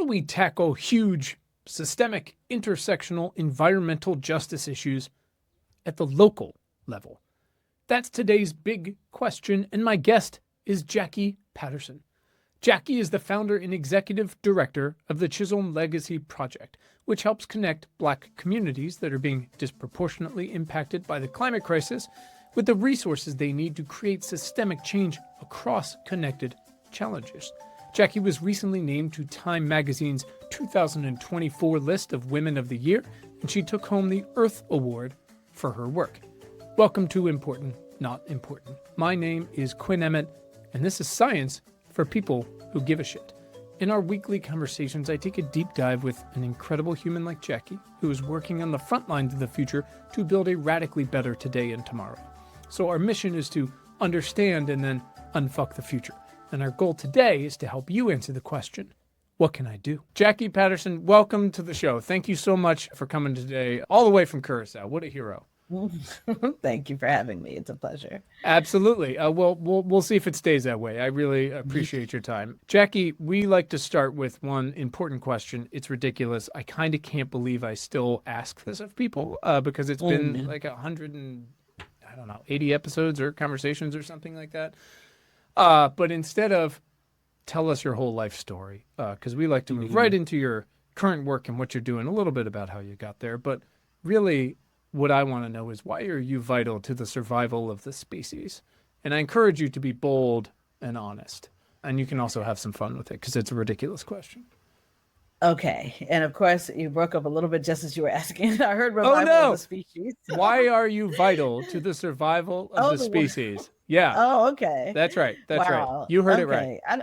we tackle huge, systemic, intersectional environmental justice issues at the local level? That's today's big question, and my guest is Jacqui Patterson. Jacqui is the founder and executive director of the Chisholm Legacy Project, which helps connect Black communities that are being disproportionately impacted by the climate crisis with the resources they need to create systemic change across connected challenges. Jacqui was recently named to Time Magazine's 2024 list of Women of the Year, and she took home the Earth Award for her work. Welcome to Important, Not Important. My name is Quinn Emmett, and this is Science for people who give a shit. In our weekly conversations, I take a deep dive with an incredible human like Jacqui, who is working on the front lines of the future to build a radically better today and tomorrow. So our mission is to understand and then unfuck the future. And our goal today is to help you answer the question, what can I do? Jacqui Patterson, welcome to the show. Thank you so much for coming today, all the way from Curacao. What a hero. Thank you for having me. It's a pleasure. Absolutely. We'll see if it stays that way. I really appreciate your time. Jacqui, we like to start with one important question. It's ridiculous. I kind of can't believe I still ask this of people because it's been like 80 episodes or conversations or something like that. But instead of tell us your whole life story, because we like to move right into your current work and what you're doing, a little bit about how you got there. But really, what I want to know is, why are you vital to the survival of the species? And I encourage you to be bold and honest. And you can also have some fun with it because it's a ridiculous question. Okay. And of course, you broke up a little bit just as you were asking. I heard revival of the species. Why are you vital to the survival of the species? Yeah. Oh, okay. That's right. That's right. You heard it right. All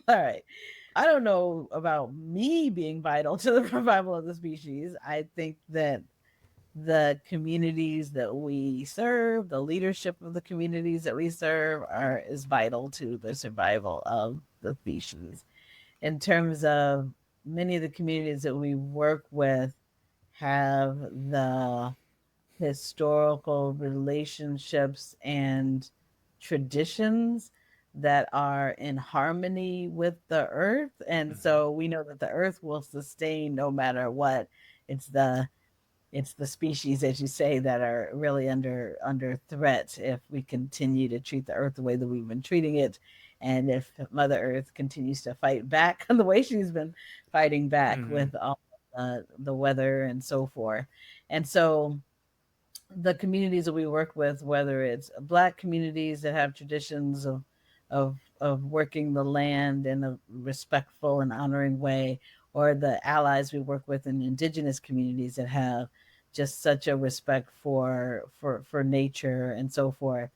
right. I don't know about me being vital to the survival of the species. I think that the communities that we serve, the leadership of the communities that we serve is vital to the survival of the species. In terms of many of the communities that we work with have the historical relationships and traditions that are in harmony with the earth. And so we know that the earth will sustain no matter what. It's the species, as you say, that are really under threat if we continue to treat the earth the way that we've been treating it. And if Mother Earth continues to fight back the way she's been fighting back with all the weather and so forth. And so the communities that we work with, whether it's Black communities that have traditions of working the land in a respectful and honoring way, or the allies we work with in Indigenous communities that have just such a respect for nature and so forth,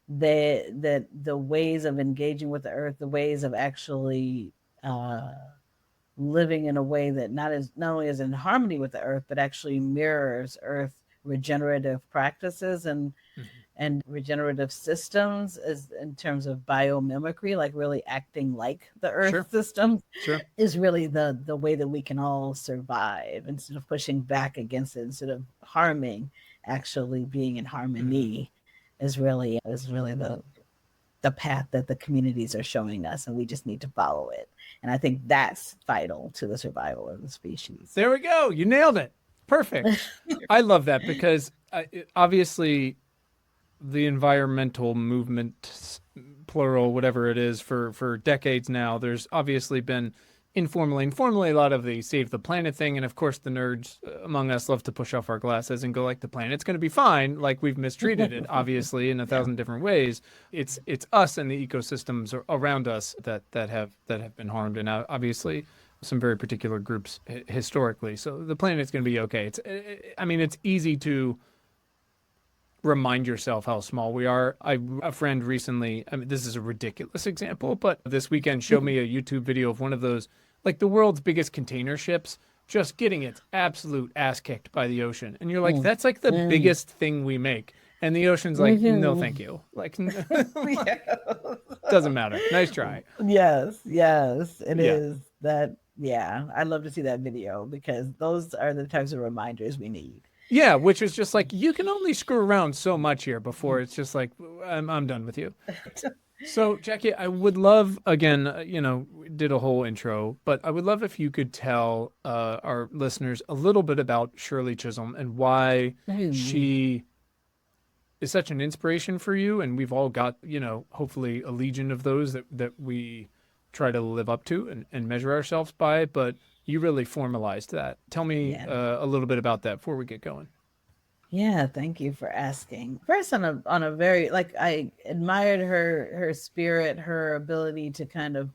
that the ways of engaging with the earth, the ways of actually living in a way that not only is in harmony with the earth, but actually mirrors earth regenerative practices and regenerative systems, is in terms of biomimicry, like really acting like the earth system, is really the way that we can all survive instead of pushing back against it, instead of harming, actually being in harmony is really the path that the communities are showing us, and we just need to follow it. And I think that's vital to the survival of the species. There we go. You nailed it. Perfect. I love that because obviously the environmental movement, plural, whatever it is, for decades now, there's obviously been informally, a lot of the save the planet thing. And of course, the nerds among us love to push off our glasses and go like, the planet's going to be fine. Like, we've mistreated it, obviously, in 1,000 different ways. It's us and the ecosystems around us that have been harmed. And obviously some very particular groups historically. So the planet's going to be okay. It's easy to remind yourself how small we are. A friend recently, this is a ridiculous example, but this weekend showed me a YouTube video of one of those, like the world's biggest container ships, just getting its absolute ass kicked by the ocean. And you're like, that's like the biggest thing we make. And the ocean's like, no, thank you. Like, doesn't matter. Nice try. Yes, it is that. Yeah, I'd love to see that video because those are the types of reminders we need. Yeah, which is just like, you can only screw around so much here before it's just like, I'm done with you. So, Jackie, I would love, again, we did a whole intro, but I would love if you could tell our listeners a little bit about Shirley Chisholm and why Ooh. she is such an inspiration for you. And we've all got, hopefully a legion of those that we try to live up to and measure ourselves by. But you really formalized that. Tell me Yeah. a little bit about that before we get going. Yeah, thank you for asking. First, on a very, like, I admired her spirit, her ability to kind of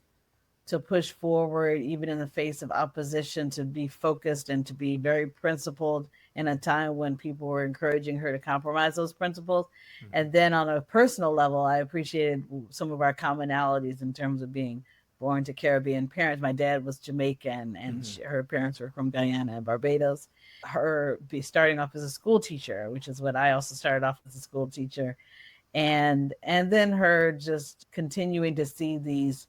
to push forward even in the face of opposition, to be focused and to be very principled in a time when people were encouraging her to compromise those principles. Mm-hmm. And then on a personal level, I appreciated some of our commonalities in terms of being born to Caribbean parents. My dad was Jamaican and Mm-hmm. her parents were from Guyana and Barbados. Her be starting off as a school teacher, which is what I also started off as a school teacher, and then her just continuing to see these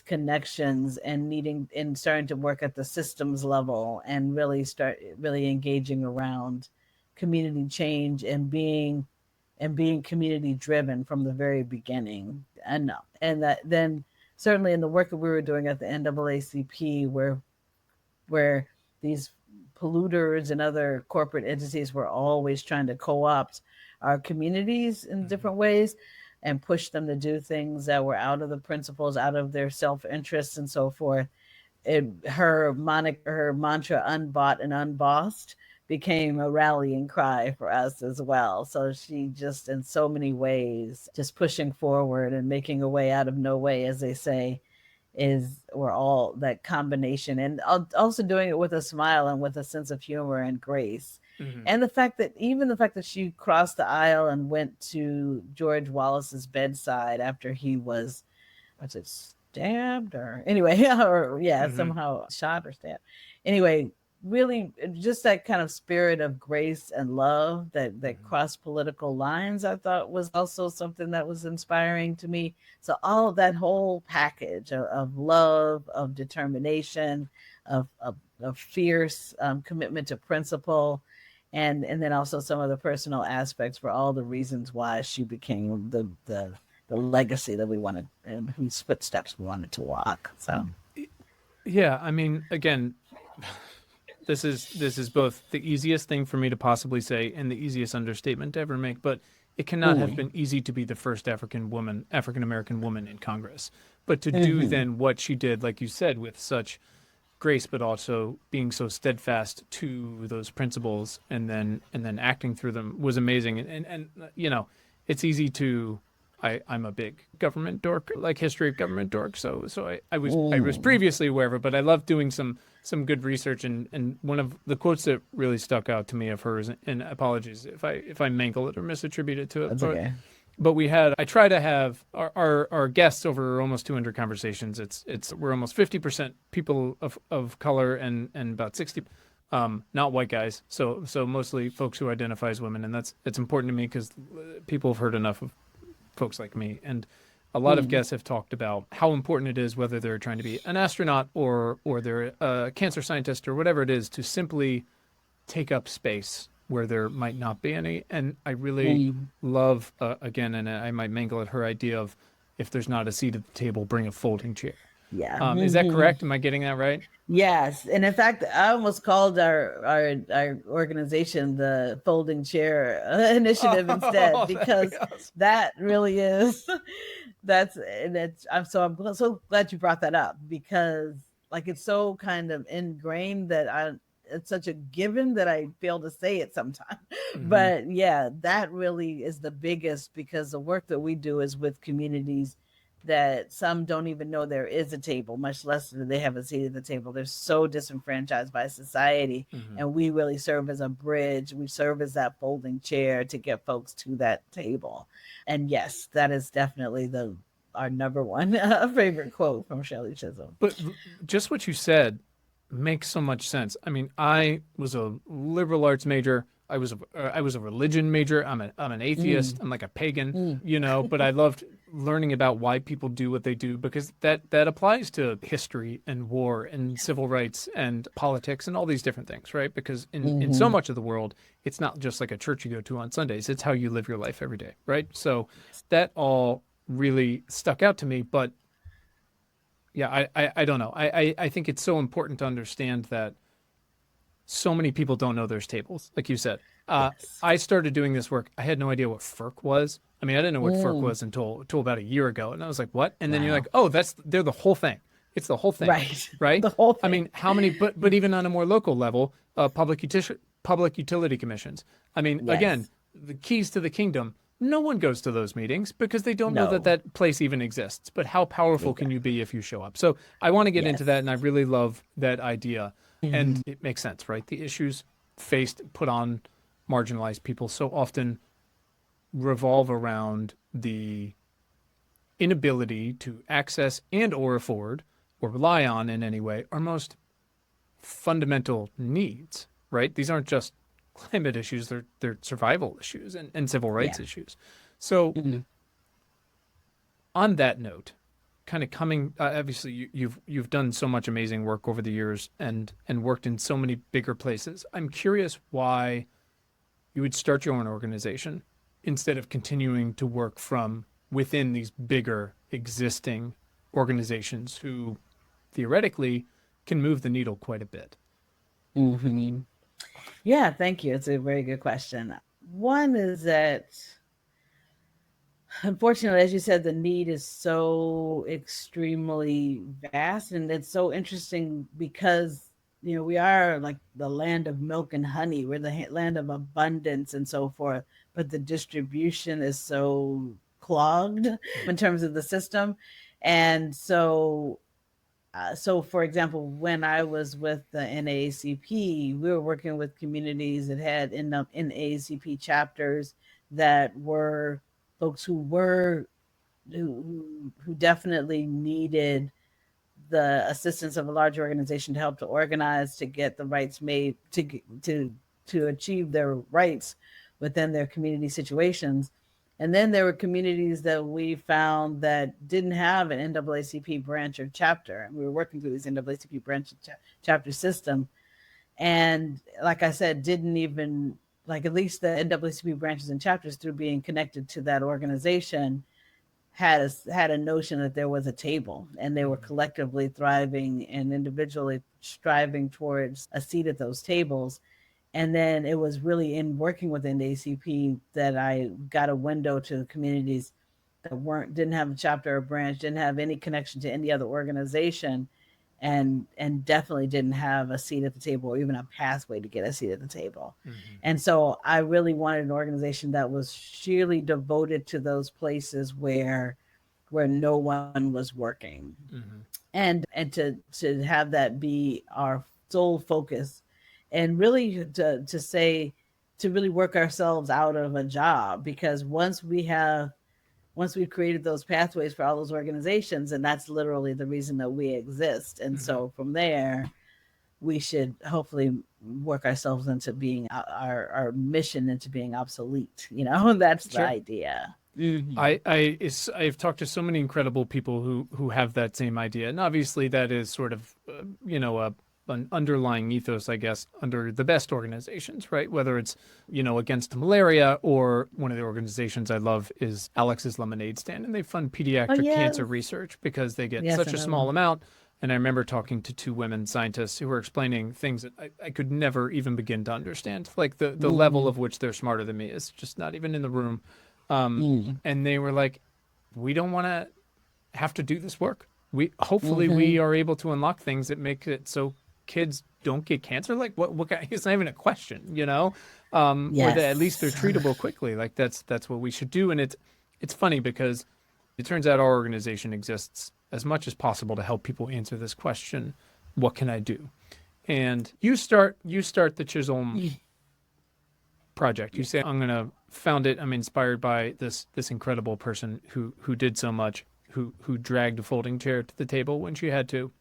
connections and needing and starting to work at the systems level and really engaging around community change and being community driven from the very beginning. And that then certainly in the work that we were doing at the NAACP, where these polluters and other corporate entities were always trying to co-opt our communities in Mm-hmm. different ways and push them to do things that were out of the principles, out of their self-interest and so forth. Her mantra, unbought and unbossed, became a rallying cry for us as well. So she just, in so many ways, just pushing forward and making a way out of no way, as they say, is we're all that combination, and also doing it with a smile and with a sense of humor and grace. Mm-hmm. And the fact that she crossed the aisle and went to George Wallace's bedside after he was it stabbed or anyway, or yeah, Mm-hmm. somehow shot or stabbed. Anyway, really just that kind of spirit of grace and love that Mm-hmm. crossed political lines, I thought was also something that was inspiring to me. So all of that whole package of love, of determination, of fierce commitment to principle, and then also some of the personal aspects for all the reasons why she became the legacy that we wanted and whose footsteps we wanted to walk. So Yeah, I mean, again, this is both the easiest thing for me to possibly say and the easiest understatement to ever make, but it cannot have ooh, been easy to be the first African American woman in Congress. But to do mm-hmm. then what she did, like you said, with such grace, but also being so steadfast to those principles and then acting through them was amazing. And it's easy to I'm a big government dork, like history of government dork. So I was Ooh, previously aware of it, but I love doing some good research, and one of the quotes that really stuck out to me of hers, and apologies if I mangle it or misattribute it to it, that's but okay. I try to have our guests over almost 200 conversations. We're almost 50% people of color and about 60 not white guys. So mostly folks who identify as women, and it's important to me because people have heard enough of folks like me. And a lot of Mm. guests have talked about how important it is, whether they're trying to be an astronaut or they're a cancer scientist or whatever it is, to simply take up space where there might not be any. And I really Mm. love, again, and I might mangle at her idea of, if there's not a seat at the table, bring a folding chair. Yeah. Is that Mm-hmm. correct? Am I getting that right? Yes, and in fact, I almost called our organization the Folding Chair Initiative instead, Oh, that'd be because awesome. that really is that's I'm so glad you brought that up, because like it's so kind of ingrained that I it's such a given that I fail to say it sometimes. Mm-hmm. But yeah, that really is the biggest, because the work that we do is with communities that some don't even know there is a table, much less do they have a seat at the table. They're so disenfranchised by society. Mm-hmm. And we really serve as a bridge. We serve as that folding chair to get folks to that table. And yes, that is definitely the our number one favorite quote from Shirley Chisholm. But just what you said makes so much sense. I mean, I was a liberal arts major. I was a religion major. I'm an atheist. Mm, I'm like a pagan, mm, but I loved learning about why people do what they do, because that applies to history and war and civil rights and politics and all these different things, right? Because in so mm-hmm. much of the world, it's not just like a church you go to on Sundays. It's how you live your life every day, right? So that all really stuck out to me. But yeah, I don't know. I think it's so important to understand that so many people don't know there's tables, like you said. Yes. I started doing this work. I had no idea what FERC was. I mean, I didn't know what FERC Mm, was until about a year ago, and I was like, "What?" And then you're wow. like, "Oh, they're the whole thing. It's the whole thing, Right. right?" The whole I thing. mean, how many? But even on a more local level, public utility commissions. I mean, again, Yes. the keys to the kingdom. No one goes to those meetings because they don't know that No. that place even exists. But how powerful can you Exactly. be if you show up? So I want to get into that, Yes. and I really love that idea. And Mhm. it makes sense, right? The issues faced, put on marginalized people so often revolve around the inability to access and or afford or rely on in any way our most fundamental needs, right? These aren't just climate issues, they're survival issues and civil rights Yeah. issues. So Mhm. on that note, kind of coming obviously you've done so much amazing work over the years and worked in so many bigger places. I'm curious why you would start your own organization instead of continuing to work from within these bigger existing organizations who theoretically can move the needle quite a bit. Mhm. Yeah, thank you. It's a very good question. One is that, unfortunately, as you said, the need is so extremely vast, and it's so interesting because we are like the land of milk and honey. We're the land of abundance and so forth, but the distribution is so clogged Mm. in terms of the system, and so for example, when I was with the NAACP, we were working with communities that had in NAACP chapters that were folks who definitely needed the assistance of a large organization to help to organize, to get the rights made, to achieve their rights within their community situations. And then there were communities that we found that didn't have an NAACP branch or chapter. And we were working through this NAACP branch chapter system. And like I said, didn't even, like, at least the NAACP branches and chapters, through being connected to that organization, had a notion that there was a table and they were Mm-hmm. collectively thriving and individually striving towards a seat at those tables. And then it was really in working within the ACP that I got a window to communities that didn't have a chapter or branch, didn't have any connection to any other organization, and definitely didn't have a seat at the table or even a pathway to get a seat at the table. Mm-hmm. And so I really wanted an organization that was sheerly devoted to those places where no one was working, Mm-hmm. and to have that be our sole focus, and really to say, to really work ourselves out of a job, because once we've created those pathways for all those organizations, and that's literally the reason that we exist. And Mm-hmm. so from there, we should hopefully work ourselves into being our mission into being obsolete. That's the Sure. idea. Mm-hmm. I've talked to so many incredible people who have that same idea, and obviously that is sort of an underlying ethos, I guess, under the best organizations, right? Whether it's against malaria, or one of the organizations I love is Alex's Lemonade Stand, and they fund Oh pediatric yes, cancer research because they get yes, such I a know small them. amount. And I remember talking to two women scientists who were explaining things that I could never even begin to understand. Like the level Mm-hmm. of which they're smarter than me is just not even in the room. Um, Mm-hmm. and they were like, we don't want to have to do this work. We hopefully Mm-hmm. we are able to unlock things that make it so kids don't get cancer. Like what it's not even a question, or that at least they're Yes. treatable quickly. Like that's what we should do. And it's funny because it turns out our organization exists as much as possible to help people answer this question: what can I do? And you start the Chisholm project. You Yeah. say, I'm going to found it. I'm inspired by this incredible person who did so much, who dragged a folding chair to the table when she had to.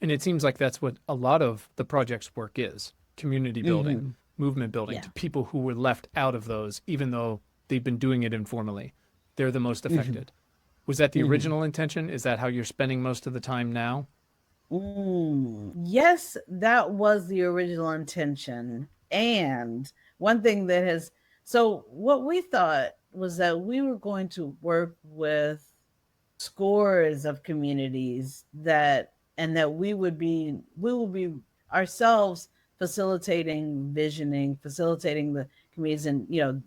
And it seems like that's what a lot of the project's work is: community building, Mm-hmm. movement building, Yeah. to people who were left out of those, even though they've been doing it informally. They're the most Mm-hmm. affected. Was that the Mm-hmm. original intention? Is that how you're spending most of the time now? Yes, that was the original intention. And one thing that has, so what we thought. was that we were going to work with scores of communities and that we will be ourselves facilitating visioning, facilitating the communities, and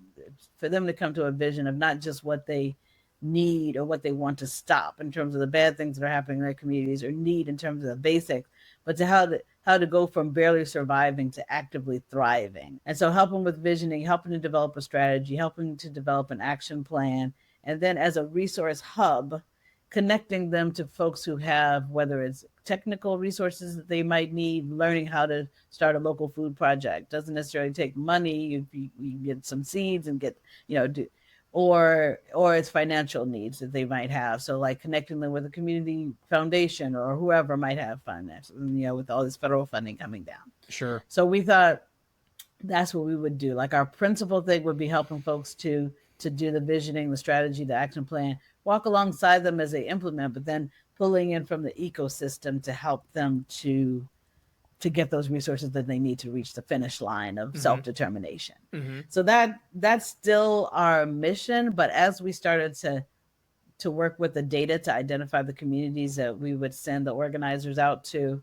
for them to come to a vision of not just what they need or what they want to stop in terms of the bad things that are happening in their communities, or need in terms of the basics, but to how to go from barely surviving to actively thriving. And so helping with visioning, helping to develop a strategy, helping to develop an action plan, and then as a resource hub, connecting them to folks who have, whether it's technical resources that they might need, learning how to start a local food project. Doesn't necessarily take money. You get some seeds and get, do, or it's financial needs that they might have. So like connecting them with a community foundation or whoever might have finance, with all this federal funding coming down. Sure. So we thought that's what we would do. Like our principal thing would be helping folks to do the visioning, the strategy, the action plan, walk alongside them as they implement, but then pulling in from the ecosystem to help them to get those resources that they need to reach the finish line of self-determination. So that's still our mission. But as we started to work with the data to identify the communities that we would send the organizers out to,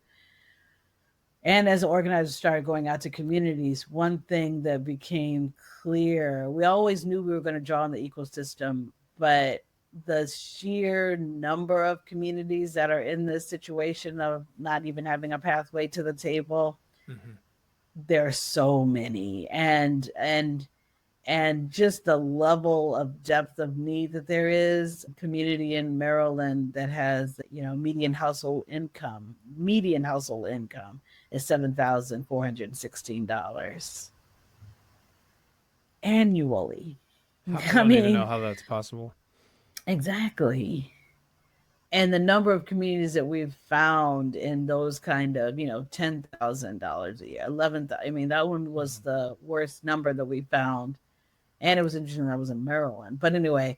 and as the organizers started going out to communities, one thing that became clear, we always knew we were going to draw on the ecosystem, but the sheer number of communities that are in this situation of not even having a pathway to the table, there are so many. And just the level of depth of need that there is. A community in Maryland that has, median household income is $7,416 annually. I don't even know how that's possible. Exactly. And the number of communities that we've found in those kind of, $10,000 a year, 11,000. I mean, that one was the worst number that we found. And it was interesting that I was in Maryland. But anyway,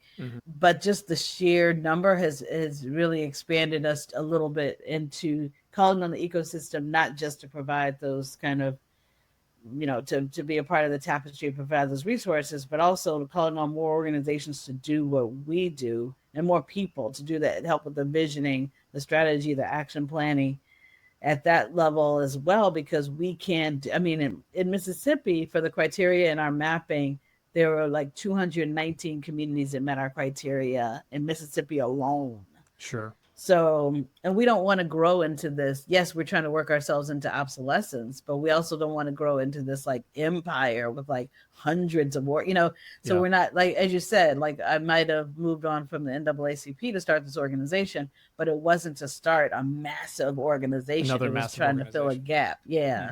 but just the sheer number has really expanded us a little bit into calling on the ecosystem, not just to provide those kind of, to be a part of the tapestry, provide those resources, but also calling on more organizations to do what we do, and more people to do that, help with the visioning, the strategy, the action planning at that level as well, because we can't, in Mississippi, for the criteria in our mapping, there were like 219 communities that met our criteria in Mississippi alone. Sure. So, and we don't want to grow into this. Yes, we're trying to work ourselves into obsolescence, but we also don't want to grow into this like empire with like hundreds of more, so we're not, like, as you said, like I might have moved on from the NAACP to start this organization, but it wasn't to start a massive organization. Another it was massive trying to fill a gap. Yeah.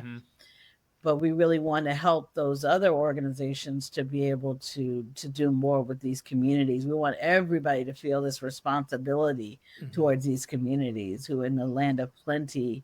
But we really want to help those other organizations to be able to do more with these communities. We want everybody to feel this responsibility towards these communities who are in the land of plenty,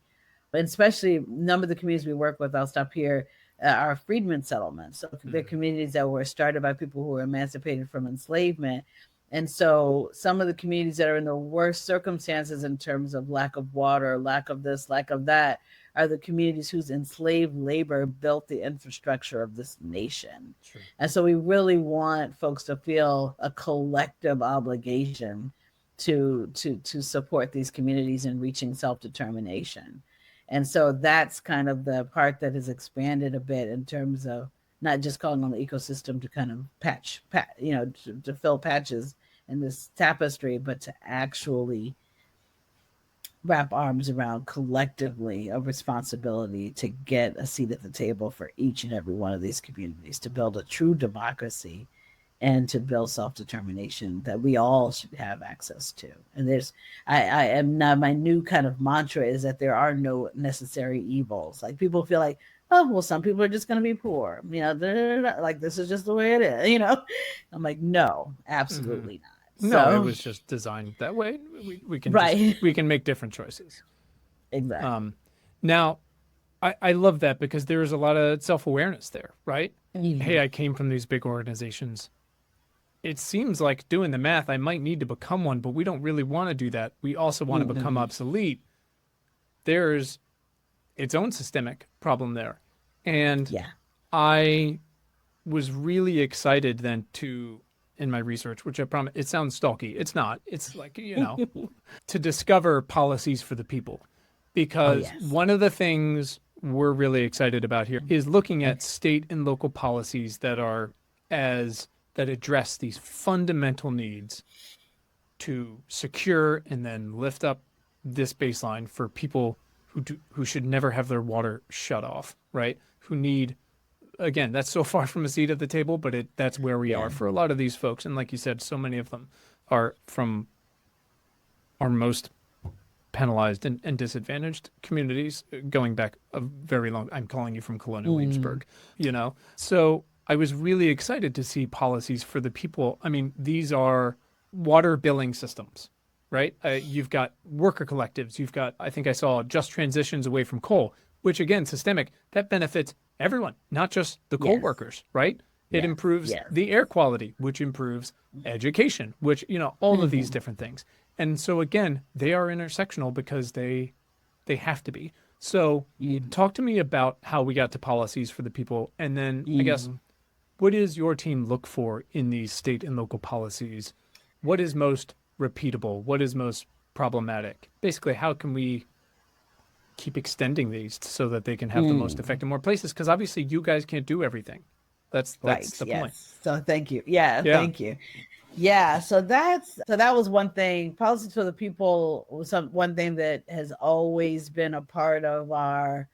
and especially a number of the communities we work with, I'll stop here, are freedmen settlements. So they're communities that were started by people who were emancipated from enslavement. And so some of the communities that are in the worst circumstances in terms of lack of water, lack of this, lack of that, are the communities whose enslaved labor built the infrastructure of this nation. Sure. And so we really want folks to feel a collective obligation to support these communities in reaching self-determination. And so that's kind of the part that has expanded a bit in terms of not just calling on the ecosystem to kind of to fill patches in this tapestry, but to actually wrap arms around collectively a responsibility to get a seat at the table for each and every one of these communities, to build a true democracy and to build self-determination that we all should have access to. And I am now, my new kind of mantra is that there are no necessary evils. Like people feel like, oh, well, some people are just going to be poor. Like this is just the way it is, I'm like, no, absolutely not. No, it was just designed that way. We can we can make different choices. Exactly. Now, I love that because there's a lot of self-awareness there, right? Hey, I came from these big organizations. It seems like doing the math, I might need to become one, but we don't really want to do that. We also want to become obsolete. There's its own systemic problem there. And I was really excited then to in my research, which I promise it sounds stalky. It's not. It's like, to discover policies for the people. Oh, Because yes. one of the things we're really excited about here is looking at state and local policies that address these fundamental needs to secure and then lift up this baseline for people who should never have their water shut off, right? Who need, again, that's so far from a seat at the table, but that's where we are for a lot of these folks. And like you said, so many of them are from our most penalized and disadvantaged communities going back a very long, I'm calling you from Colonial Williamsburg, So I was really excited to see policies for the people. I mean, these are water billing systems, right? You've got worker collectives. You've got, I think I saw just transitions away from coal, which again, systemic, that benefits everyone, not just the coal workers, right? It improves the air quality, which improves education, which, all of these different things. And so again, they are intersectional because they have to be. So talk to me about how we got to policies for the people. And then I guess, what does your team look for in these state and local policies? What is most repeatable? What is most problematic? Basically, how can we keep extending these so that they can have the most effect in more places? Because obviously you guys can't do everything. That's Right. the Yes. point. So thank you. Yeah. Thank you. Yeah. So that was one thing. Policies for the people was one thing that has always been a part of our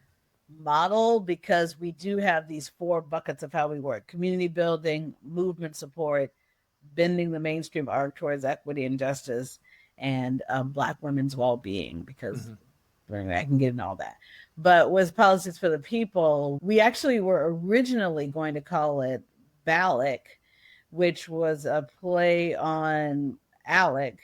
model, because we do have these 4 buckets of how we work: community building, movement support, bending the mainstream arc towards equity and justice, and Black women's well-being, because I can get into all that. But with policies for the people, we actually were originally going to call it BALIC, which was a play on ALEC,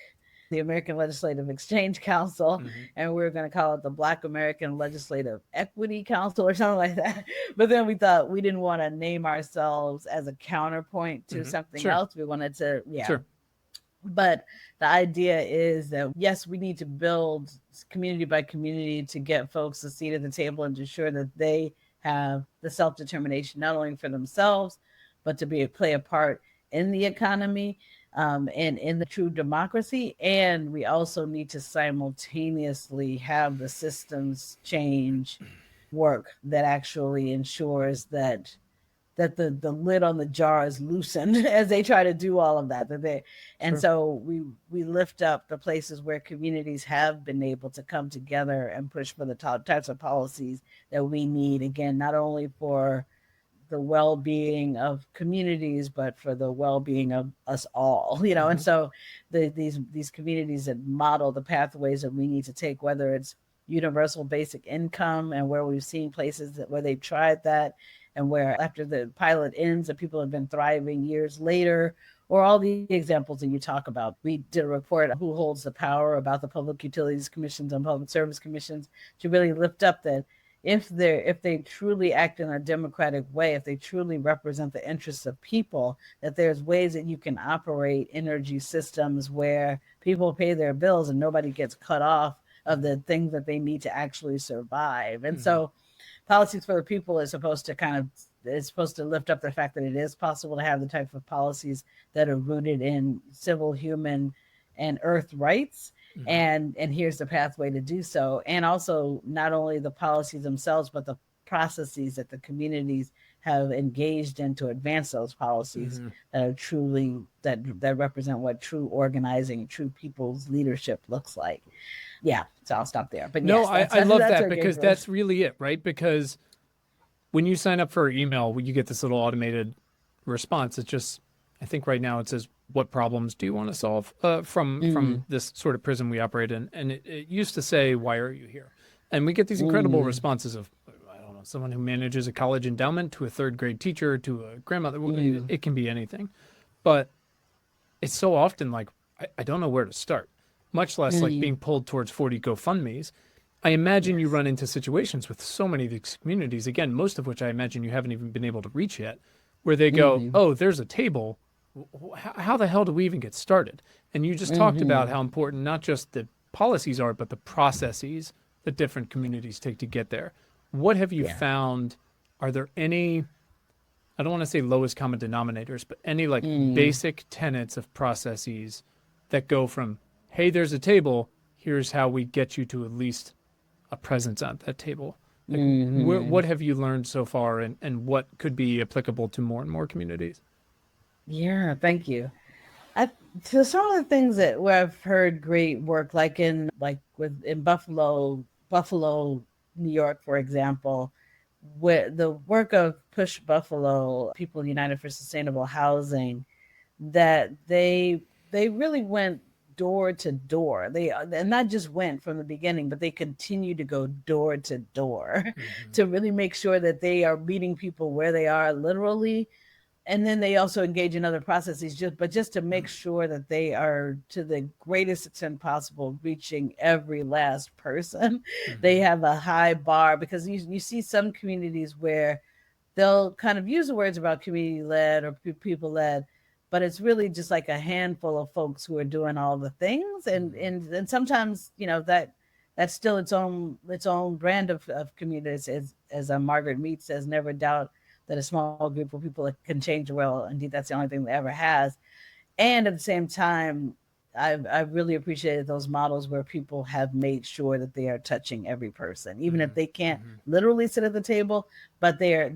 the American Legislative Exchange Council, and we were going to call it the Black American Legislative Equity Council or something like that. But then we thought we didn't want to name ourselves as a counterpoint to something else. We wanted to, But the idea is that, yes, we need to build community by community to get folks a seat at the table and to ensure that they have the self-determination, not only for themselves, but to play a part in the economy and in the true democracy. And we also need to simultaneously have the systems change work that actually ensures that the lid on the jar is loosened as they try to do all of that. So we lift up the places where communities have been able to come together and push for the types of policies that we need, again, not only for the well-being of communities, but for the well-being of us all, And so these communities that model the pathways that we need to take, whether it's universal basic income, and where we've seen places where they've tried that, and where after the pilot ends, the people have been thriving years later, or all the examples that you talk about. We did a report on who holds the power about the public utilities commissions and public service commissions, to really lift up that if they truly act in a democratic way, if they truly represent the interests of people, that there's ways that you can operate energy systems where people pay their bills and nobody gets cut off of the things that they need to actually survive. And so policies for the people is supposed to lift up the fact that it is possible to have the type of policies that are rooted in civil, human, and earth rights. And here's the pathway to do so. And also not only the policies themselves, but the processes that the communities have engaged in to advance those policies that are truly, that represent what true organizing, true people's leadership looks like. Yeah, so I'll stop there. But no, yes, I love that, because that's really it, right? Because when you sign up for an email, you get this little automated response. It's just, I think right now it says, what problems do you want to solve from this sort of prism we operate in? And it used to say, why are you here? And we get these incredible responses of, I don't know, someone who manages a college endowment, to a 3rd grade teacher, to a grandmother. It can be anything. But it's so often like, I don't know where to start, much less like being pulled towards 40 GoFundMes. I imagine you run into situations with so many of these communities, again, most of which I imagine you haven't even been able to reach yet, where they go, oh, there's a table. How the hell do we even get started? And you just talked about how important not just the policies are, but the processes that different communities take to get there. What have you found? Are there any I don't want to say lowest common denominators, but any like Mm, basic tenets of processes that go from, hey, there's a table, here's how we get you to at least a presence at that table. Like, hmm. what have you learned so far, and what could be applicable to more and more communities? Yeah, thank you. I to some of the things that where I've heard great work, like with in Buffalo, New York, for example, with the work of Push Buffalo, People United for Sustainable Housing, that they really went door to door. They and not just went from the beginning, but they continue to go door to door Mm-hmm. to really make sure that they are meeting people where they are literally, and then they also engage in other processes just to make sure that they are to the greatest extent possible reaching every last person. They Mm-hmm. have a high bar because you see some communities where they'll kind of use the words about community led or people led, but it's really just like a handful of folks who are doing all the things, and sometimes that's still its own brand of communities, as Margaret Mead says, never doubt that a small group of people can change the world. Indeed, that's the only thing that ever has. And at the same time, I've really appreciated those models where people have made sure that they are touching every person, even if they can't Mm-hmm. literally sit at the table, but they're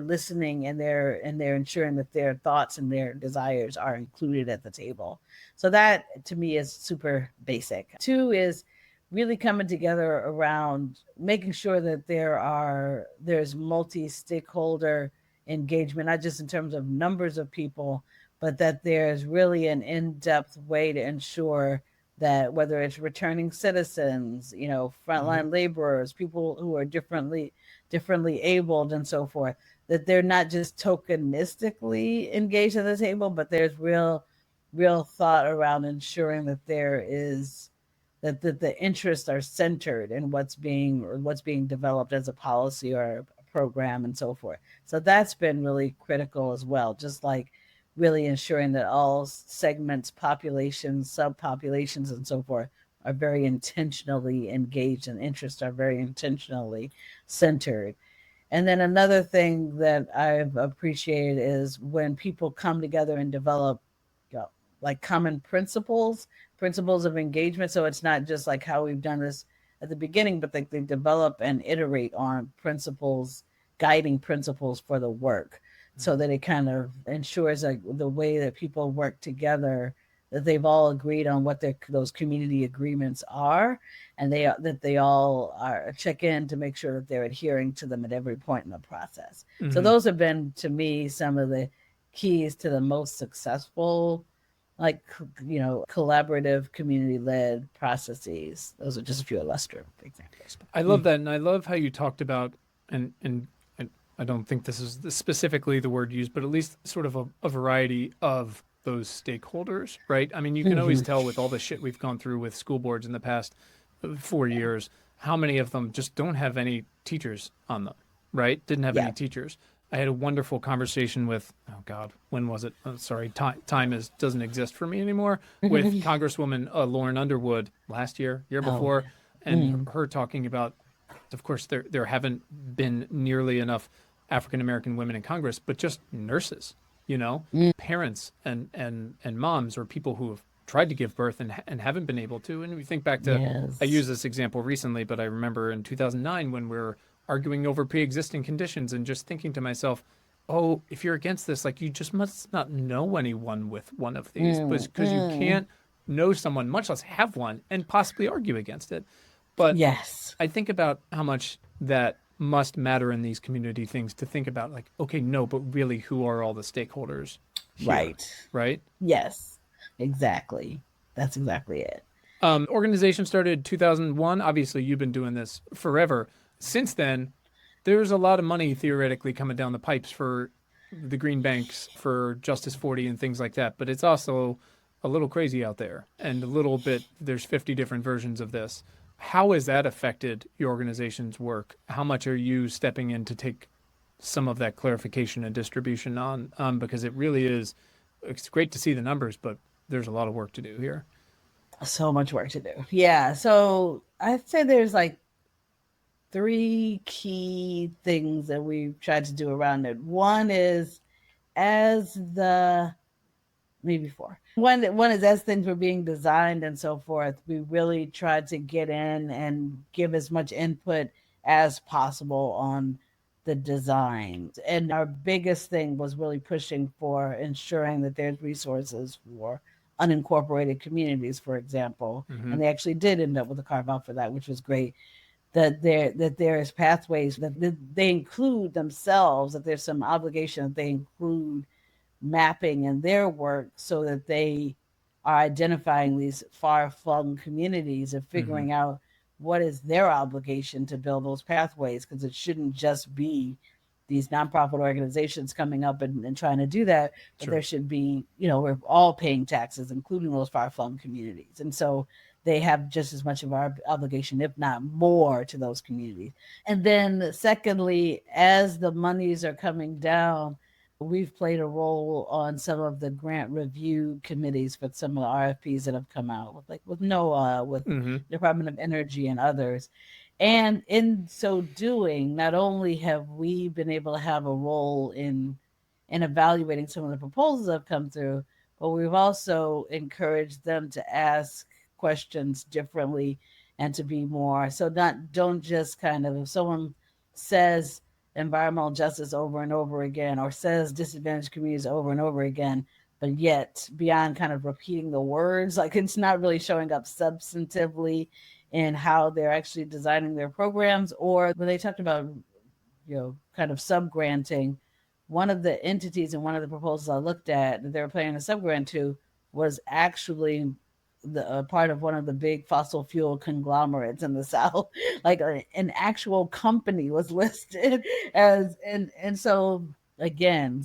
listening, and they're ensuring that their thoughts and their desires are included at the table. So that to me is super basic. Two is really coming together around making sure that there's multi-stakeholder engagement, not just in terms of numbers of people, but that there's really an in-depth way to ensure that whether it's returning citizens, Mm-hmm. frontline laborers, people who are differently abled and so forth, that they're not just tokenistically engaged at the table, but there's real thought around ensuring that there is that the interests are centered in what's being developed as a policy or a program and so forth. So that's been really critical as well, just like really ensuring that all segments, populations, subpopulations, and so forth are very intentionally engaged and interests are very intentionally centered. And then another thing that I've appreciated is when people come together and develop, you know, like common principles of engagement. So it's not just like how we've done this at the beginning, but they develop and iterate on principles, guiding principles for the work, so that it kind of ensures like the way that people work together, that they've all agreed on what those community agreements are, and they all are check in to make sure that they're adhering to them at every point in the process. So Mm-hmm. those have been to me some of the keys to the most successful, like, collaborative community led processes. Those are just a few illustrative examples. I love that, and I love how you talked about, and I don't think this is specifically the word used, but at least sort of a variety of those stakeholders, right? I mean, you can always Mm-hmm. tell with all the shit we've gone through with school boards in the past 4 years, how many of them just don't have any teachers on them, right? Didn't have any Yeah. teachers. I had a wonderful conversation with, oh God, when was it? Oh, sorry, time doesn't exist for me anymore. With Congresswoman Lauren Underwood last year Oh before, yeah. and Mm. her talking about, of course, there haven't been nearly enough African American women in Congress, but just nurses, Mm. parents and moms or people who have tried to give birth and haven't been able to. And we think back to, I Yes. used this example recently, but I remember in 2009 when we were arguing over pre-existing conditions and just thinking to myself, oh, if you're against this, like you just must not know anyone with one of these, Mm. because you Mm. can't know someone, much less have one, and possibly argue against it. But Yes. I think about how much that must matter in these community things to think about, like, okay, no, but really, who are all the stakeholders here, Right. right? Yes. Exactly. That's exactly it. Organization started 2001. Obviously, you've been doing this forever. Since then, there's a lot of money theoretically coming down the pipes for the green banks, for Justice 40 and things like that. But it's also a little crazy out there and a little bit, there's 50 different versions of this. How has that affected your organization's work? How much are you stepping in to take some of that clarification and distribution on? Because it really is, it's great to see the numbers, but there's a lot of work to do here. So much work to do. Yeah. So I'd say there's like three key things that we've tried to do around it. One is as the maybe four. One is as things were being designed and so forth, we really tried to get in and give as much input as possible on the design. And our biggest thing was really pushing for ensuring that there's resources for unincorporated communities, for example. Mm-hmm. And they actually did end up with a carve out for that, which was great. That there is pathways that they include themselves, that there's some obligation that they include mapping in their work so that they are identifying these far-flung communities and figuring out what is their obligation to build those pathways, because it shouldn't just be these nonprofit organizations coming up and trying to do that, but Sure. there should be, we're all paying taxes, including those far-flung communities. And so they have just as much of our obligation, if not more, to those communities. And then secondly, as the monies are coming down, we've played a role on some of the grant review committees for some of the RFPs that have come out, with NOAA, with Mm-hmm. Department of Energy, and others. And in so doing, not only have we been able to have a role in evaluating some of the proposals that have come through, but we've also encouraged them to ask questions differently and to be more so not don't just kind of, if someone says environmental justice over and over again, or says disadvantaged communities over and over again, but yet beyond kind of repeating the words, like it's not really showing up substantively in how they're actually designing their programs. Or when they talked about, kind of sub granting, one of the entities in one of the proposals I looked at that they were planning a sub grant to was actually the part of one of the big fossil fuel conglomerates in the South. Like an actual company was listed as, and so again,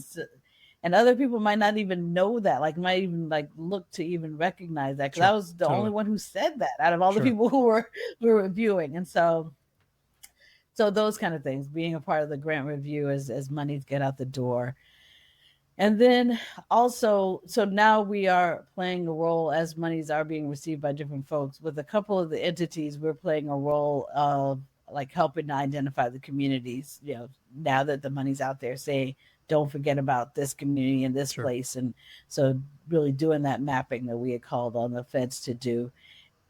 and other people might not even know that, like might even like look to even recognize that, because Sure. I was the Totally. only one who said that out of all the Sure. people who were reviewing. And so those kind of things, being a part of the grant review as monies get out the door. And then also, so now we are playing a role as monies are being received by different folks. With a couple of the entities, we're playing a role of like helping to identify the communities, now that the money's out there, saying, don't forget about this community in this Sure. place. And so really doing that mapping that we had called on the feds to do,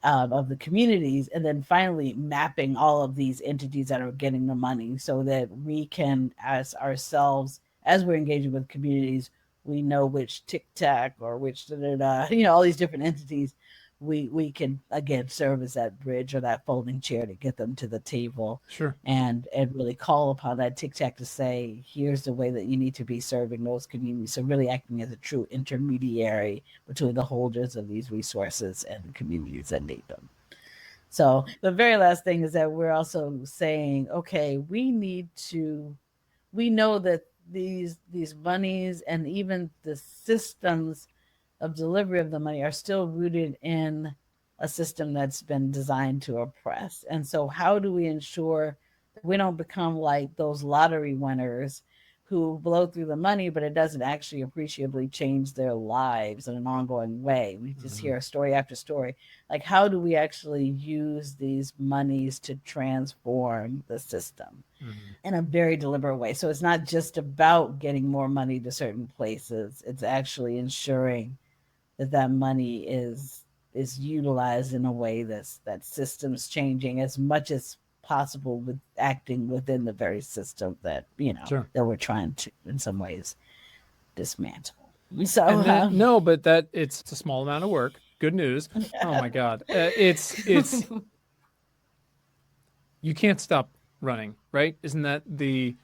of the communities, and then finally mapping all of these entities that are getting the money so that we can, as ourselves, as we're engaging with communities, we know which tic tac or which all these different entities. We can again serve as that bridge or that folding chair to get them to the table, Sure. and really call upon that tic tac to say, here's the way that you need to be serving those communities. So really acting as a true intermediary between the holders of these resources and the communities that need them. So the very last thing is that we're also saying, okay, we know that these monies and even the systems of delivery of the money are still rooted in a system that's been designed to oppress. And so how do we ensure that we don't become like those lottery winners who blow through the money, but it doesn't actually appreciably change their lives in an ongoing way? We just hear story after story. Like, how do we actually use these monies to transform the system in a very deliberate way? So it's not just about getting more money to certain places. It's actually ensuring that money is utilized in a way that system's changing as much as possible, with acting within the very system that Sure. that we're trying to in some ways dismantle. So And then no, but that it's a small amount of work. Good news. Oh my God. It's you can't stop running, right? Isn't that the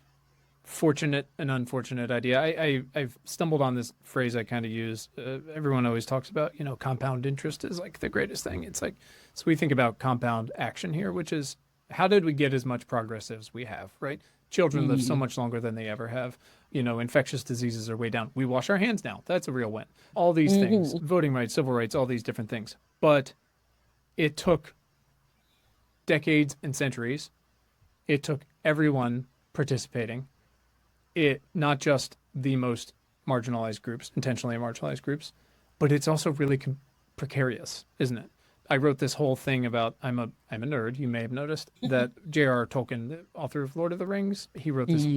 fortunate and unfortunate idea? I've stumbled on this phrase I kind of use. Everyone always talks about, compound interest is like the greatest thing. It's like, so we think about compound action here, which is how did we get as much progress as we have, right? Children live so much longer than they ever have. Infectious diseases are way down. We wash our hands now. That's a real win. All these things, voting rights, civil rights, all these different things. But it took decades and centuries. It took everyone participating. It not just the most marginalized groups, intentionally marginalized groups, but it's also really precarious, isn't it? I wrote this whole thing about I'm a nerd. You may have noticed that J.R.R. Tolkien, the author of Lord of the Rings, he wrote this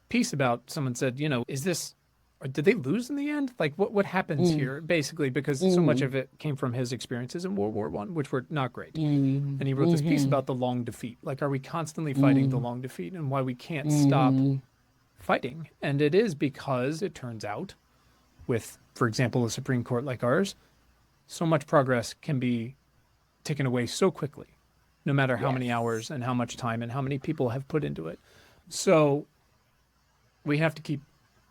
piece about someone said, is this or did they lose in the end? Like what happens here basically because so much of it came from his experiences in World War One, which were not great. And he wrote this piece about the long defeat. Like are we constantly fighting the long defeat and why we can't stop fighting? And it is because it turns out with, for example, a Supreme Court like ours, so much progress can be taken away so quickly, no matter how many hours and how much time and how many people have put into it. So we have to keep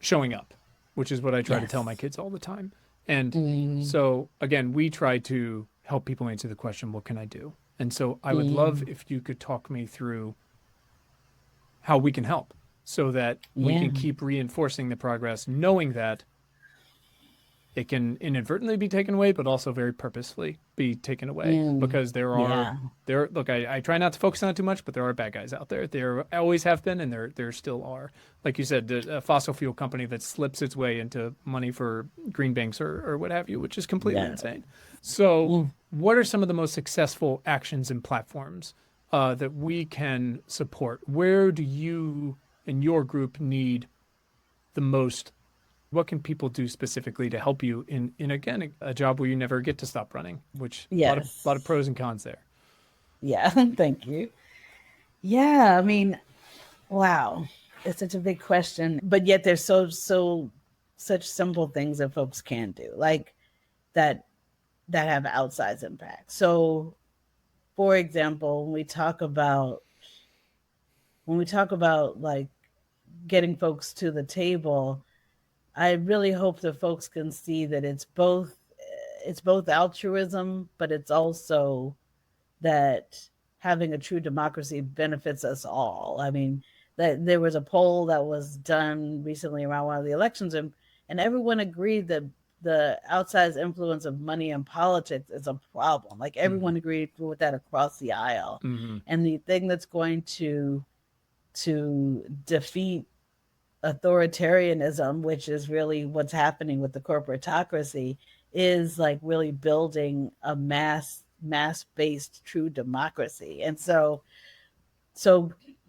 showing up, which is what I try to tell my kids all the time. And so, again, we try to help people answer the question, what can I do? And so I would love if you could talk me through how we can help so that we can keep reinforcing the progress, knowing that it can inadvertently be taken away, but also very purposefully be taken away because look, I try not to focus on it too much, but there are bad guys out there. There always have been, and there still are. Like you said, a fossil fuel company that slips its way into money for green banks or what have you, which is completely insane. So what are some of the most successful actions and platforms that we can support? Where do you and your group need the most? What can people do specifically to help you in again, a job where you never get to stop running, which a lot of pros and cons there. Yeah, thank you. Yeah, I mean, wow. It's such a big question, but yet there's such simple things that folks can do, like that have outsized impact. So, for example, when we talk about like getting folks to the table, I really hope that folks can see that it's both altruism, but it's also that having a true democracy benefits us all. I mean, that there was a poll that was done recently around one of the elections, and everyone agreed that the outsized influence of money in politics is a problem. Like everyone agreed with that across the aisle. And the thing that's going to defeat authoritarianism, which is really what's happening with the corporatocracy, is like really building a mass-based true democracy. And so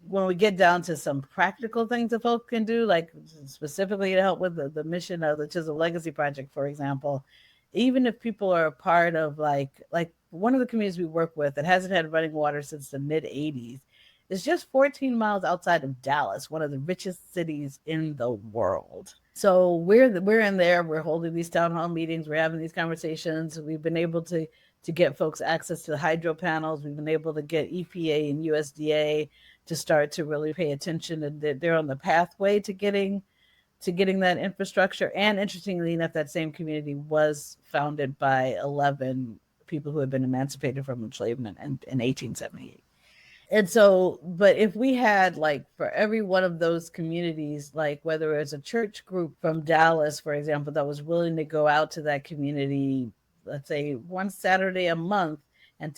when we get down to some practical things that folks can do, like specifically to help with the mission of the Chisholm Legacy Project, for example, even if people are a part of like one of the communities we work with that hasn't had running water since the mid 80s, it's just 14 miles outside of Dallas, one of the richest cities in the world. So we're in there. We're holding these town hall meetings. We're having these conversations. We've been able to get folks access to the hydro panels. We've been able to get EPA and USDA to start to really pay attention, and they're on the pathway to getting that infrastructure. And interestingly enough, that same community was founded by 11 people who had been emancipated from enslavement in 1878. And so, but if we had like for every one of those communities, like whether it's a church group from Dallas, for example, that was willing to go out to that community, let's say one Saturday a month and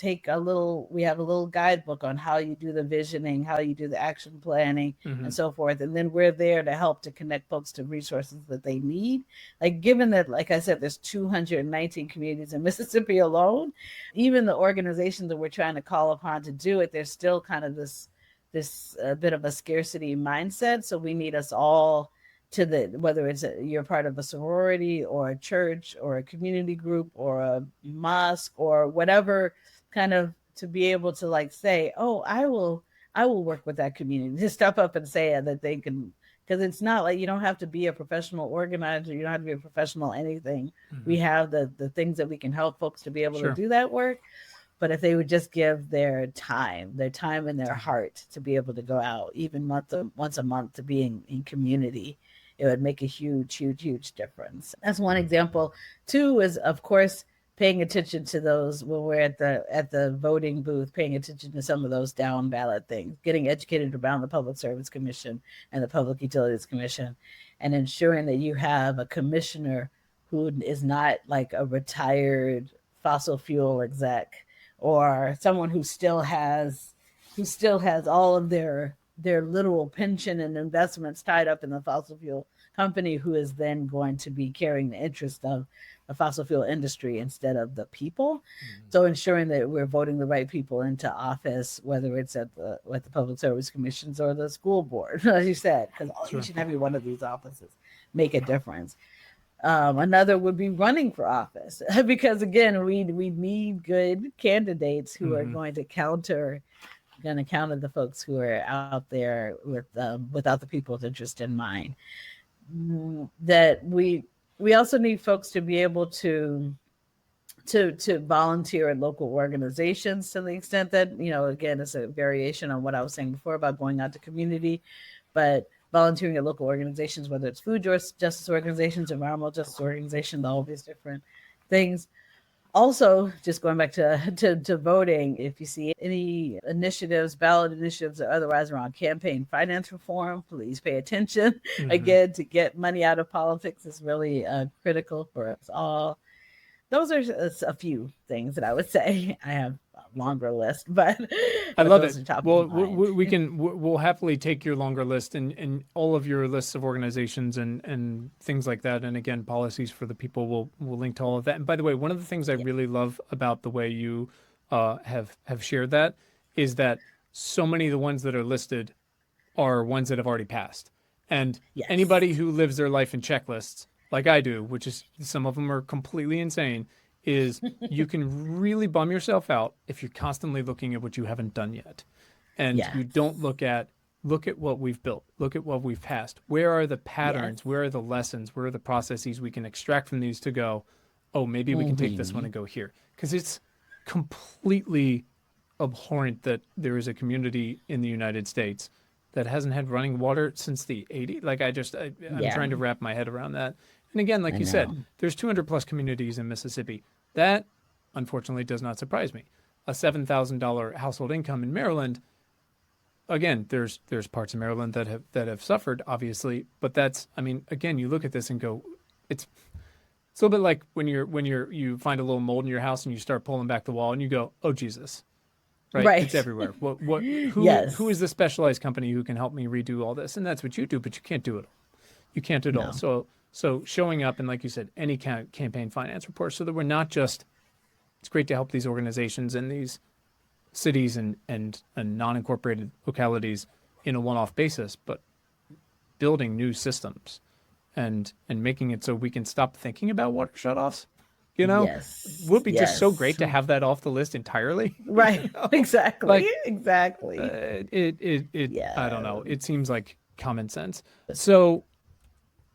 we have a little guidebook on how you do the visioning, how you do the action planning and so forth. And then we're there to help to connect folks to resources that they need. Like given that, like I said, there's 219 communities in Mississippi alone, even the organizations that we're trying to call upon to do it, there's still kind of this bit of a scarcity mindset. So we need us all whether you're part of a sorority or a church or a community group or a mosque or whatever, kind of to be able to like say, oh, I will work with that community, to step up and say that they can, because it's not like you don't have to be a professional organizer, you don't have to be a professional anything. We have the things that we can help folks to be able to do that work. But if they would just give their time and their heart to be able to go out even once a month to be in community, it would make a huge, huge, huge difference. That's one example. Two is, of course, paying attention to those when we're at the voting booth, paying attention to some of those down ballot things, getting educated around the Public Service Commission and the Public Utilities Commission, and ensuring that you have a commissioner who is not like a retired fossil fuel exec or someone who still has all of their their literal pension and investments tied up in the fossil fuel company, who is then going to be carrying the interest of the fossil fuel industry instead of the people. Mhm. So ensuring that we're voting the right people into office, whether it's at the public service commissions or the school board, as you said, because Sure. each and every one of these offices make a difference. Another would be running for office because again, we need good candidates who are Mhm. going to counter the folks who are out there with without the people's interest in mind. That we also need folks to be able to volunteer at local organizations to the extent that, again, it's a variation on what I was saying before about going out to community, but volunteering at local organizations, whether it's food justice organizations, environmental justice organizations, all of these different things. Also, just going back to voting, if you see any initiatives, ballot initiatives or otherwise around campaign finance reform, please pay attention. Mhm. Again, to get money out of politics is really critical for us all. Those are a few things that I would say. I have a longer list, but I love those it. are top of Well, mind. we'll happily take your longer list and all of your lists of organizations and things like that. And again, policies for the people. We'll link to all of that. And by the way, one of the things I Yeah. really love about the way you have shared that is that so many of the ones that are listed are ones that have already passed. And Yes. anybody who lives their life in checklists, like I do, which is some of them are completely insane, is you can really bum yourself out if you're constantly looking at what you haven't done yet. And you don't Yes. look at what we've built, look at what we've passed. Where are the Yes. patterns? Where are the lessons? Where are the processes we can extract from these to go, oh, maybe we can take this one Hmm. and go here? Because it's completely abhorrent that there is a community in the United States that hasn't had running water since the 80s. Like I'm Yeah. trying to wrap my head around that. And again, like I you said, know. there's 200 plus communities in Mississippi. That unfortunately does not surprise me. A $7,000 household income in Maryland. Again, there's parts of Maryland that have suffered, obviously, but that's, I mean, again, you look at this and go, it's it's a little bit like you find a little mold in your house and you start pulling back the wall and you go, oh Jesus, right? It's Right. everywhere. Who is Yes. the specialized company who can help me redo all this? And that's what you do, but you can't do it all. You can't do it all. No. So showing up and like you said, any kind of campaign finance report, so that we're not just. It's great to help these organizations and these cities and non-incorporated localities in a one-off basis, but building new systems and making it so we can stop thinking about water shutoffs. You know, Yes. would be just so great Yes. to have that off the list entirely. Right. You know, Exactly. like Exactly. it I don't Yeah. know. It seems like common sense. So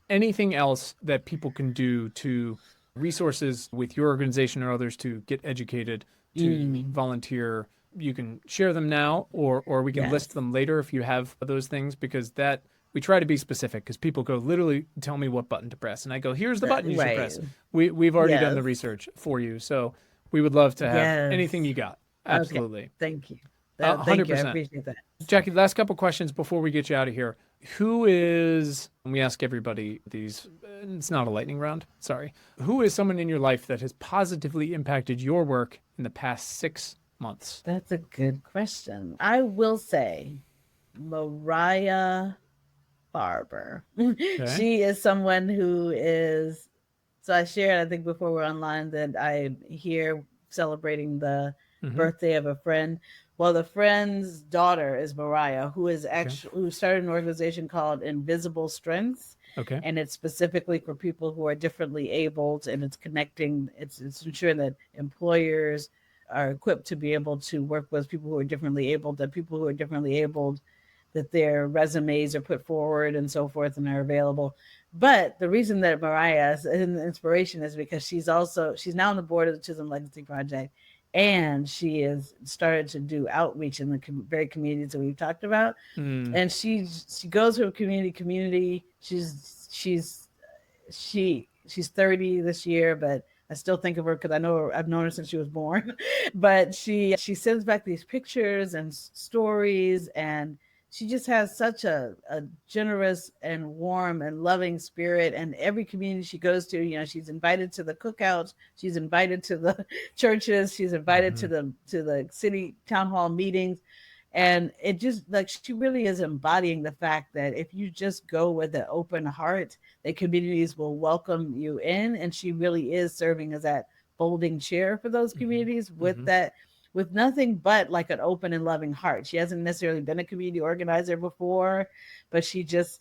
anything else that people can do to resources with your organization or others to get educated, to Mm. volunteer, you can share them now or we can list Yes. them later if you have those things because that we try to be specific because people go literally tell me what button to press and I go here's the button you should Right. press. We've already done Yes. the research for you. So we would love to have anything Yes. you got. Okay. Absolutely. Thank you. Thank you. I 100%. appreciate that. Jacqui, last couple questions before we get you out of here. Who is, and we ask everybody these, it's not a lightning round, sorry. Who is someone in your life that has positively impacted your work in the past 6 months? That's a good question. I will say Mariah Barber. Okay. She is someone who is, so I shared, I think before we're online, that I'm here celebrating the Mm-hmm. birthday of a friend. Well, the friend's daughter is Mariah, who is Okay. actually who started an organization called Invisible Strengths, Okay. and it's specifically for people who are differently abled, and it's connecting. It's ensuring that employers are equipped to be able to work with people who are differently abled. That people who are differently abled, that their resumes are put forward and so forth and are available. But the reason that Mariah is an inspiration is because she's now on the board of the Chisholm Legacy Project, and she has started to do outreach in the very communities that we've talked about. Mm, And she goes from community to community. She's 30 this year, but I still think of her because I know her, I've known her since she was born. But she sends back these pictures and stories, and she just has such a generous and warm and loving spirit. And every community she goes to, she's invited to the cookouts, she's invited to the churches, she's invited mm-hmm. to the city town hall meetings, And it just like she really is embodying the fact that if you just go with an open heart, the communities will welcome you in. And she really is serving as that folding chair for those communities with that, with nothing but like an open and loving heart. She hasn't necessarily been a community organizer before, but she just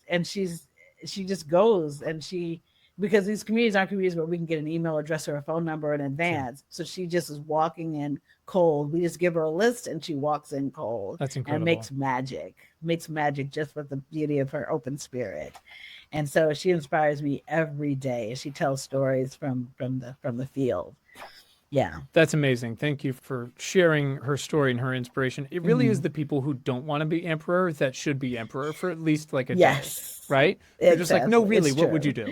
goes, and because these communities aren't communities where we can get an email address or a phone number in advance. Sure. So she just is walking in cold. We just give her a list and she walks in cold. That's incredible. And makes magic just with the beauty of her open spirit. And so she inspires me every day. She tells stories from the field. Yeah. That's amazing. Thank you for sharing her story and her inspiration. It really is the people who don't want to be emperor that should be emperor for at least like a day, right? They're just like, no, really, what would you do?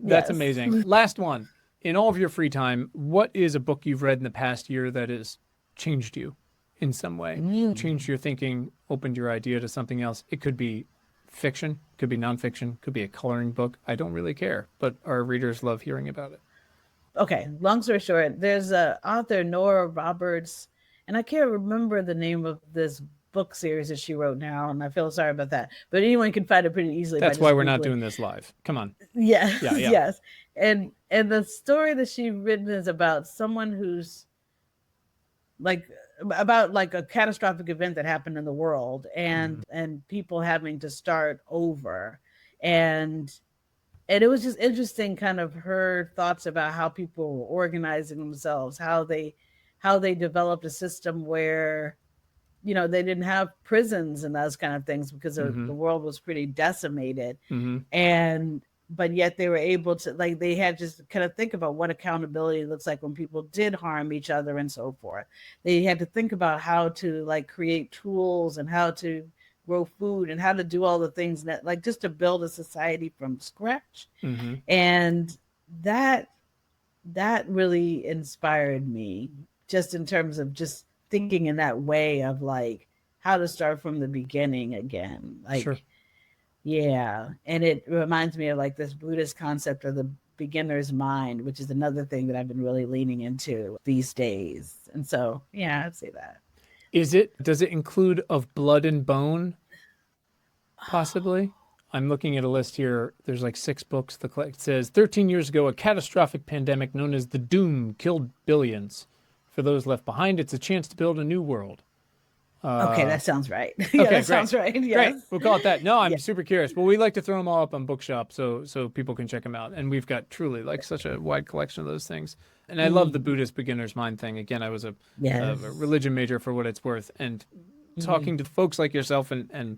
That's amazing. Last one. In all of your free time, what is a book you've read in the past year that has changed you in some way? Changed your thinking, opened your idea to something else? It could be fiction, could be nonfiction, could be a coloring book. I don't really care, but our readers love hearing about it. Okay, long story short, there's a author, Nora Roberts, and I can't remember the name of this book series that she wrote now, and I feel sorry about that. But anyone can find it pretty easily. That's why we're not doing this live. Come on. Yes, yes. And the story that she's written is about someone who's about a catastrophic event that happened in the world, and people having to start over, and it was just interesting, kind of her thoughts about how people were organizing themselves, how they developed a system where, they didn't have prisons and those kind of things because the world was pretty decimated. But yet they were able to, they had to kind of think about what accountability looks like when people did harm each other and so forth. They had to think about how to create tools and how to grow food and how to do all the things that just to build a society from scratch. And that really inspired me, just in terms of just thinking in that way of how to start from the beginning again. Sure. Yeah. And it reminds me of this Buddhist concept of the beginner's mind, which is another thing that I've been really leaning into these days. And so, yeah, I'd say that. Does it include Of Blood and Bone? Possibly. I'm looking at a list here. There's 6 books. It says 13 years ago, a catastrophic pandemic known as the Doom killed billions. For those left behind, it's a chance to build a new world. Okay, that sounds right. Sounds right. Yes. Great. We'll call it that. No, I'm super curious. Well, we like to throw them all up on Bookshop so people can check them out. And we've got truly such a wide collection of those things. And I love the Buddhist beginner's mind thing. Again, I was a religion major for what it's worth. And talking to folks like yourself and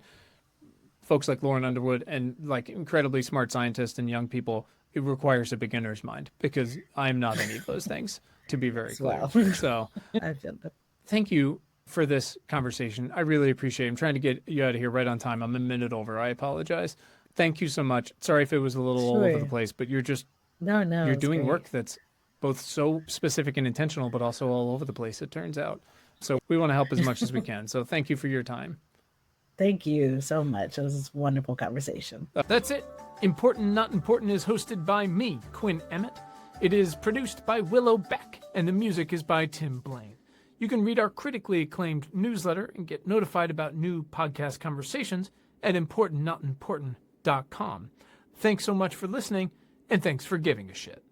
folks like Lauren Underwood and incredibly smart scientists and young people, it requires a beginner's mind because I'm not any of those things, to be very clear. So I feel that. Thank you for this conversation. I really appreciate it. I'm trying to get you out of here right on time. I'm a minute over. I apologize. Thank you so much. Sorry if it was a little all over the place, but you're just you're doing work that's both so specific and intentional, but also all over the place, it turns out. So we want to help as much as we can. So thank you for your time. Thank you so much. It was a wonderful conversation. That's it. Important Not Important is hosted by me, Quinn Emmett. It is produced by Willow Beck, and the music is by Tim Blaine. You can read our critically acclaimed newsletter and get notified about new podcast conversations at importantnotimportant.com. Thanks so much for listening, and thanks for giving a shit.